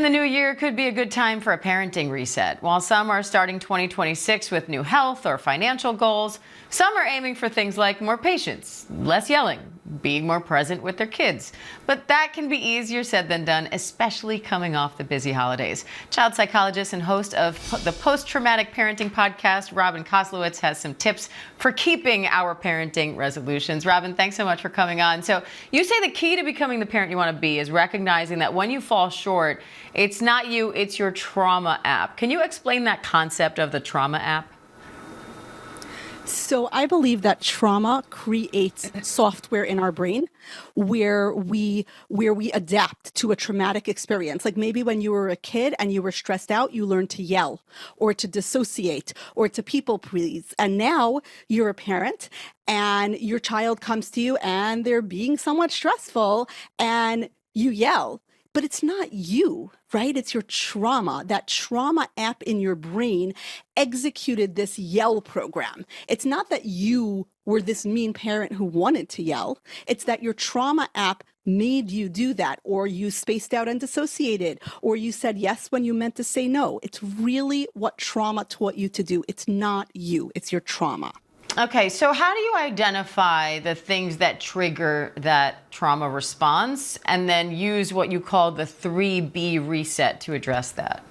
The new year could be a good time for a parenting reset. While some are starting 2026 with new health or financial goals, some are aiming for things like more patience, less yelling, being more present with their kids. But that can be easier said than done, especially coming off the busy holidays. Child psychologist and host of the Post-Traumatic Parenting podcast, Robyn Koslowitz, has some tips for keeping our parenting resolutions. Robyn, thanks so much for coming on. So you say the key to becoming the parent you want to be is recognizing that when you fall short, it's not you, it's your trauma app. Can you explain that concept of the trauma app? So I believe that trauma creates software in our brain where we adapt to a traumatic experience. Like maybe when you were a kid and you were stressed out, you learned to yell or to dissociate or to people please. And now you're a parent and your child comes to you and they're being somewhat stressful and you yell. But it's not you, right? It's your trauma. That trauma app in your brain executed this yell program. It's not that you were this mean parent who wanted to yell. It's that your trauma app made you do that, or you spaced out and dissociated, or you said yes when you meant to say no. It's really what trauma taught you to do. It's not you, it's your trauma. Okay, so how do you identify the things that trigger that trauma response and then use what you call the 3B reset to address that?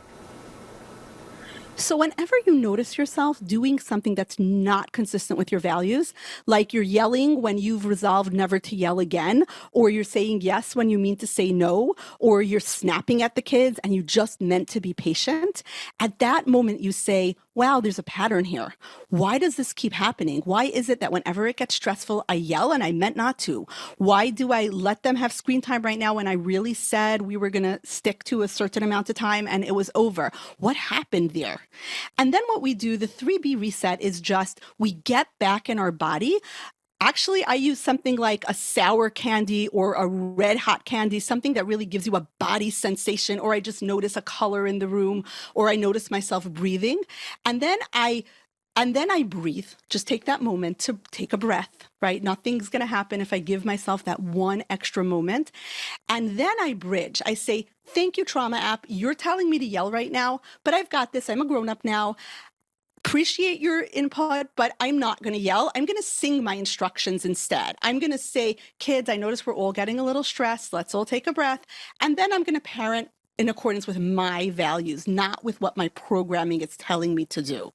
So whenever you notice yourself doing something that's not consistent with your values, like you're yelling when you've resolved never to yell again, or you're saying yes when you mean to say no, or you're snapping at the kids and you just meant to be patient, at that moment you say, wow, there's a pattern here. Why does this keep happening? Why is it that whenever it gets stressful, I yell and I meant not to? Why do I let them have screen time right now when I really said we were going to stick to a certain amount of time and it was over? What happened there? And then what we do, the 3B reset, is just we get back in our body. Actually, I use something like a sour candy or a red hot candy, something that really gives you a body sensation, or I just notice a color in the room, or I notice myself breathing. And then I breathe. Just take that moment to take a breath, right? Nothing's going to happen if I give myself that one extra moment. And then I bridge. I say, thank you, trauma app. You're telling me to yell right now, but I've got this. I'm a grown-up now. Appreciate your input, but I'm not going to yell. I'm going to sing my instructions instead. I'm going to say, kids, I notice we're all getting a little stressed. Let's all take a breath. And then I'm going to parent in accordance with my values, not with what my programming is telling me to do.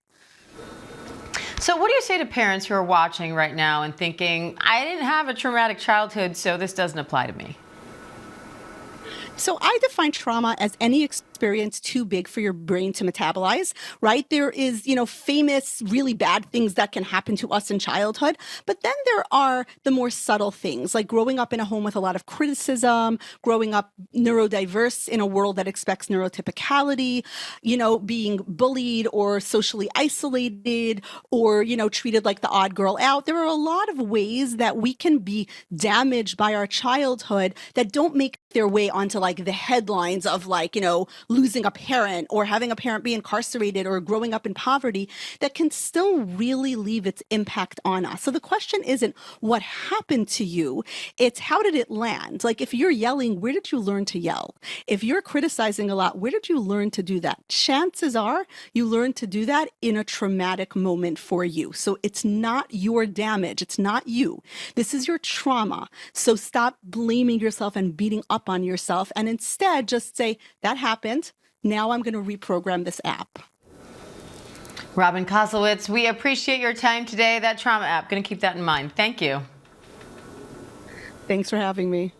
So what do you say to parents who are watching right now and thinking, I didn't have a traumatic childhood, so this doesn't apply to me? So I define trauma as any experience too big for your brain to metabolize, right? There is, famous, really bad things that can happen to us in childhood. But then there are the more subtle things, like growing up in a home with a lot of criticism, growing up neurodiverse in a world that expects neurotypicality, being bullied or socially isolated or, treated like the odd girl out. There are a lot of ways that we can be damaged by our childhood that don't make their way onto like the headlines of losing a parent or having a parent be incarcerated or growing up in poverty, that can still really leave its impact on us. So the question isn't what happened to you, it's how did it land? Like if you're yelling, where did you learn to yell? If you're criticizing a lot, where did you learn to do that? Chances are you learned to do that in a traumatic moment for you. So it's not your damage. It's not you. This is your trauma. So stop blaming yourself and beating up on yourself, and instead just say, that happened. Now I'm going to reprogram this app. Robyn Koslowitz, we appreciate your time today. That trauma app, going to keep that in mind. Thank you. Thanks for having me.